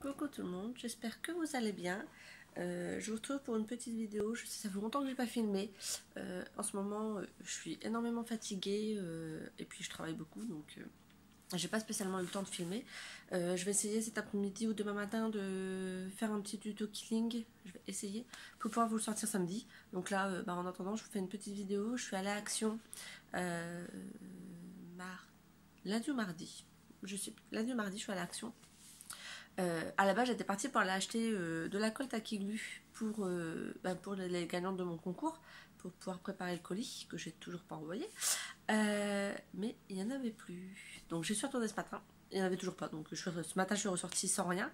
Coucou tout le monde, j'espère que vous allez bien. Je vous retrouve pour une petite vidéo. Je sais, ça fait longtemps que je n'ai pas filmé. En ce moment, je suis énormément fatiguée et puis je travaille beaucoup, donc j'ai pas spécialement eu le temps de filmer. Je vais essayer cet après-midi ou demain matin de faire un petit tuto killing. Je vais essayer pour pouvoir vous le sortir samedi. Donc là, en attendant, je vous fais une petite vidéo. Je suis allée à Action lundi ou mardi. Je sais plus. Lundi ou mardi, je suis allée à Action. À la base, j'étais partie pour aller acheter de la colle Takiglu pour les gagnantes de mon concours, pour pouvoir préparer le colis, que j'ai toujours pas envoyé. Mais il n'y en avait plus. Donc je suis retournée ce matin, il n'y en avait toujours pas. Donc ce matin, je suis ressortie sans rien.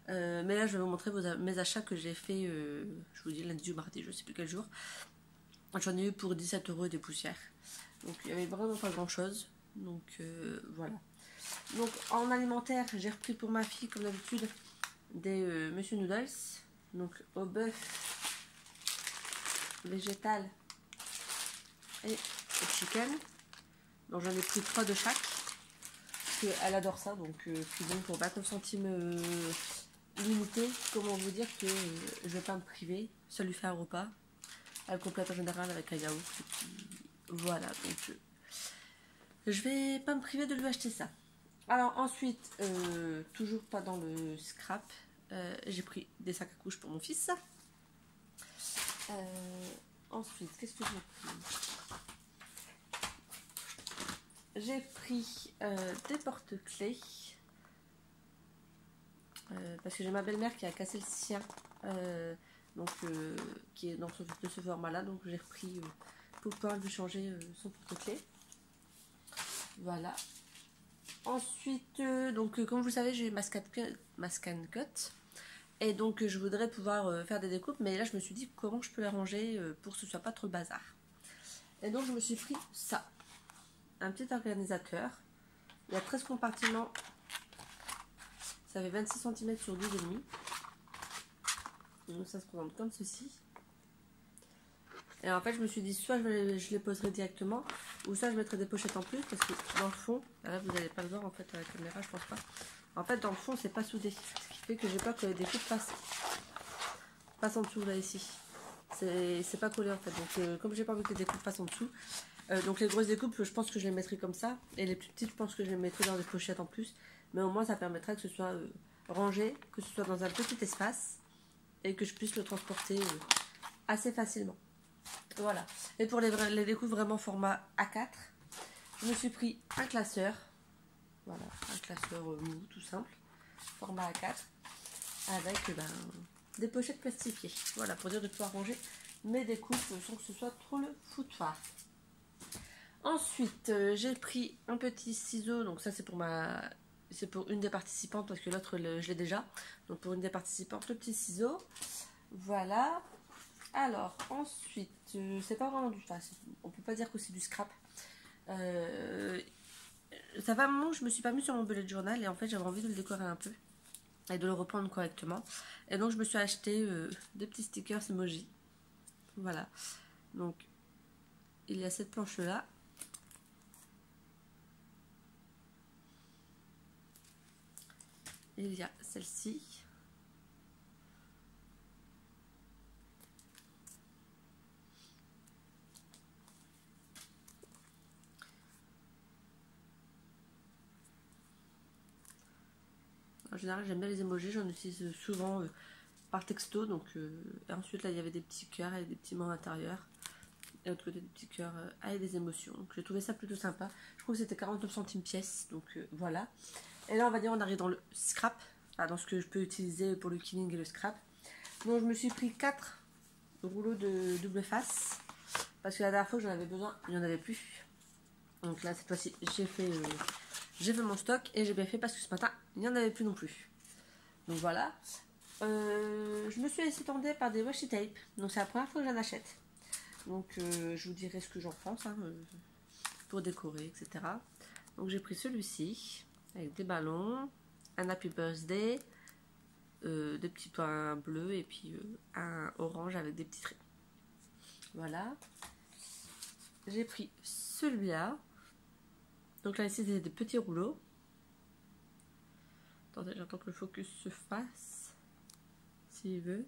Mais là, je vais vous montrer mes achats que j'ai fait, je vous dis lundi ou mardi, je sais plus quel jour. J'en ai eu pour 17 € et des poussières. Donc il n'y avait vraiment pas grand chose. Donc voilà. Donc en alimentaire, j'ai repris pour ma fille comme d'habitude des Monsieur Noodles, donc au bœuf, végétal et au chicken. Donc j'en ai pris 3 de chaque, parce qu'elle adore ça, donc puis bon pour 29 centimes limité, comment vous dire que je vais pas me priver, ça lui fait un repas, elle complète en général avec un yaourt, et puis voilà, donc je vais pas me priver de lui acheter ça. Alors ensuite, toujours pas dans le scrap, j'ai pris des sacs à couches pour mon fils. Ensuite, qu'est-ce que j'ai pris? J'ai pris des porte-clés, parce que j'ai ma belle-mère qui a cassé le sien, qui est de ce format-là, donc j'ai repris pour pouvoir lui changer son porte-clés. Voilà. Ensuite, comme vous le savez, j'ai ma scan cut. Et donc, je voudrais pouvoir faire des découpes. Mais là, je me suis dit comment je peux les ranger pour que ce soit pas trop le bazar. Et donc, je me suis pris ça. Un petit organisateur. Il y a 13 compartiments. Ça fait 26 cm sur 12,5. Donc, ça se présente comme ceci. Et en fait, je me suis dit, soit je les poserai directement, ou soit je mettrai des pochettes en plus, parce que dans le fond, là vous n'allez pas le voir en fait à la caméra, je pense pas. En fait, dans le fond, c'est pas soudé, ce qui fait que j'ai peur que les découpes passent en dessous là ici. C'est pas collé en fait, donc comme j'ai pas envie que les découpes passent en dessous, donc les grosses découpes, je pense que je les mettrai comme ça, et les plus petites, je pense que je les mettrai dans des pochettes en plus, mais au moins ça permettra que ce soit rangé, que ce soit dans un petit espace, et que je puisse le transporter assez facilement. Voilà. Et pour les découpes vraiment format A4, je me suis pris un classeur. Voilà, un classeur mou, tout simple. Format A4. Avec des pochettes plastifiées. Voilà, pour dire de pouvoir ranger mes découpes sans que ce soit trop le foutoir. Ensuite, j'ai pris un petit ciseau. Donc ça, c'est pour une des participantes, parce que l'autre, je l'ai déjà. Donc pour une des participantes, le petit ciseau. Voilà. Alors, ensuite, c'est pas vraiment on peut pas dire que c'est du scrap. Ça fait un moment que je me suis pas mis sur mon bullet journal et en fait j'avais envie de le décorer un peu et de le reprendre correctement. Et donc je me suis acheté des petits stickers emoji. Voilà. Donc, il y a cette planche là. Il y a celle-ci. En général, j'aime bien les emojis, j'en utilise souvent par texto. Donc, et ensuite, là, il y avait des petits cœurs et des petits mots à l'intérieur. Et l'autre côté, des petits cœurs avec des émotions. Donc, j'ai trouvé ça plutôt sympa. Je trouve que c'était 49 centimes pièce. Donc, voilà. Et là, on va dire, on arrive dans le scrap. Dans ce que je peux utiliser pour le killing et le scrap. Donc, je me suis pris 4 rouleaux de double face. Parce que la dernière fois que j'en avais besoin, il n'y en avait plus. Donc là, cette fois-ci, j'ai fait mon stock et j'ai bien fait parce que ce matin, il n'y en avait plus non plus. Donc voilà. Je me suis laissée tenter par des washi tape. Donc c'est la première fois que j'en achète. Donc je vous dirai ce que j'en pense pour décorer, etc. Donc j'ai pris celui-ci avec des ballons, un Happy Birthday, des petits points bleus et puis un orange avec des petits traits. Voilà. J'ai pris celui-là. Donc là ici c'est des petits rouleaux. Attendez, j'attends que le focus se fasse. S'il veut.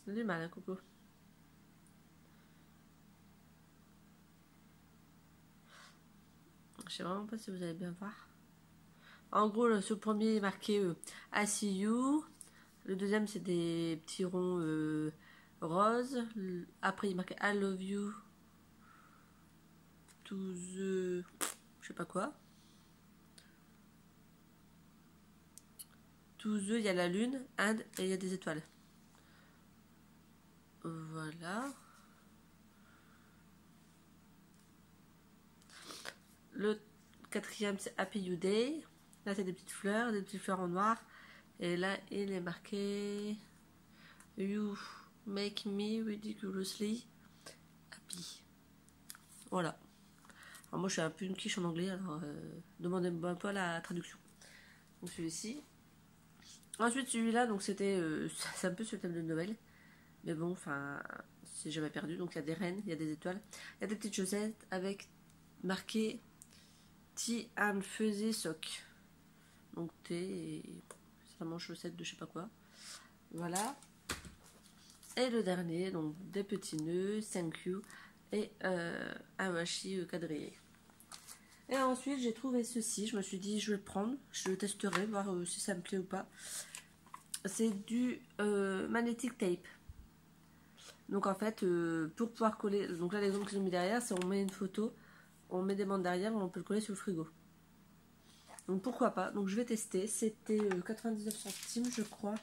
J'ai du mal, hein, Coco. Je sais vraiment pas si vous allez bien voir. En gros, ce premier est marqué I see you. Le deuxième, c'est des petits ronds roses. Après, il est marqué I love you to the... je sais pas quoi. To the, il y a la lune, and, et il y a des étoiles. Voilà. Le quatrième, c'est Happy You Day. Là, c'est des petites fleurs en noir. Et là, il est marqué You make me ridiculously happy. Voilà. Alors moi, je suis un peu une quiche en anglais, alors demandez-moi un peu la traduction. Donc celui-ci. Ensuite, celui-là, donc c'était... c'est un peu sur le thème de Noël. Mais bon, enfin, c'est jamais perdu. Donc il y a des rennes, il y a des étoiles. Il y a des petites chaussettes avec marqué Tea and Fuzzy Sock. Donc thé et vraiment chaussettes de je sais pas quoi. Voilà. Et le dernier, donc des petits nœuds, thank you, et un washi quadrillé. Et ensuite j'ai trouvé ceci, je me suis dit je vais le prendre, je le testerai, voir si ça me plaît ou pas. C'est du magnetic tape. Donc en fait, pour pouvoir coller, donc là l'exemple qu'ils ont mis derrière, c'est on met une photo, on met des bandes derrière, on peut le coller sur le frigo. Donc pourquoi pas, donc je vais tester, c'était 99 centimes je crois,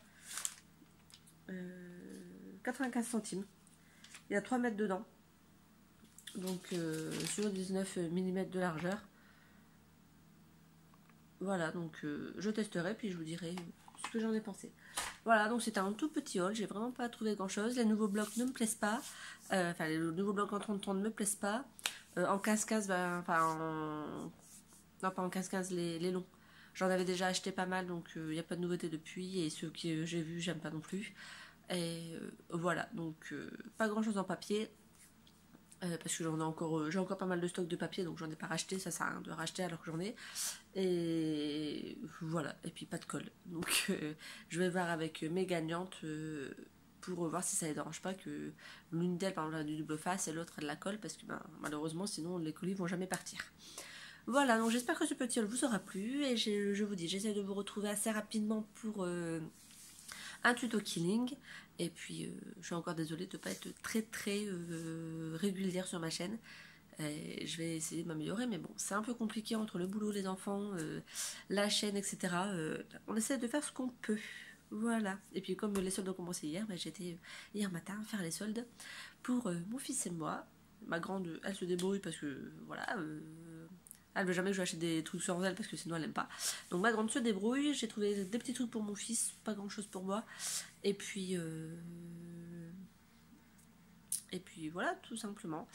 95 centimes, il y a 3 mètres dedans, donc sur 19 mm de largeur. Voilà, donc je testerai puis je vous dirai ce que j'en ai pensé. Voilà, donc c'était un tout petit haul, j'ai vraiment pas trouvé grand chose. Les nouveaux blocs ne me plaisent pas, enfin les nouveaux blocs en 30-30 ne me plaisent pas. En 15-15, ben, enfin en... non pas en 15-15, les longs. J'en avais déjà acheté pas mal, donc il n'y a pas de nouveauté depuis. Et ceux que j'ai vus, j'aime pas non plus. Et voilà, donc pas grand chose en papier. Parce que j'en ai encore, j'ai encore pas mal de stock de papier, donc j'en ai pas racheté, ça sert à rien de racheter alors que j'en ai. Et voilà, et puis pas de colle. Donc je vais voir avec mes gagnantes pour voir si ça les dérange pas que l'une d'elles, par exemple, a du double face et l'autre a de la colle, parce que ben, malheureusement, sinon les colis vont jamais partir. Voilà, donc j'espère que ce petit haul vous aura plu, et je vous dis, j'essaie de vous retrouver assez rapidement pour un tuto killing. Et puis je suis encore désolée de ne pas être très régulière sur ma chaîne. Et je vais essayer de m'améliorer, mais bon, c'est un peu compliqué entre le boulot, les enfants, la chaîne, etc. On essaie de faire ce qu'on peut. Voilà. Et puis comme les soldes ont commencé hier, bah, j'étais hier matin faire les soldes pour mon fils et moi. Ma grande, elle se débrouille parce que voilà, elle veut jamais que je lui achète des trucs sur elle parce que sinon elle n'aime pas. Donc ma grande se débrouille, j'ai trouvé des petits trucs pour mon fils, pas grand chose pour moi. Et puis voilà, tout simplement.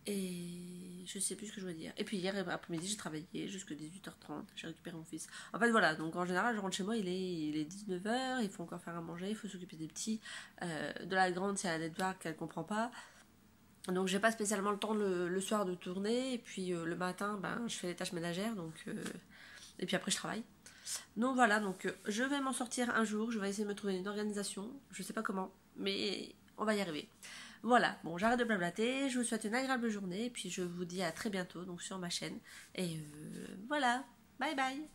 Et je sais plus ce que je voulais dire. Et puis hier après-midi, j'ai travaillé jusqu'à 18h30. J'ai récupéré mon fils. En fait, voilà. Donc en général, je rentre chez moi, il est 19h. Il faut encore faire à manger. Il faut s'occuper des petits. De la grande, c'est la network qu'elle comprend pas. Donc j'ai pas spécialement le temps le soir de tourner. Et puis le matin, ben, je fais les tâches ménagères. Donc, et puis après, je travaille. Donc voilà. Donc je vais m'en sortir un jour. Je vais essayer de me trouver une organisation. Je sais pas comment. Mais on va y arriver. Voilà, bon, j'arrête de blablater, je vous souhaite une agréable journée et puis je vous dis à très bientôt donc sur ma chaîne. Et voilà, bye bye.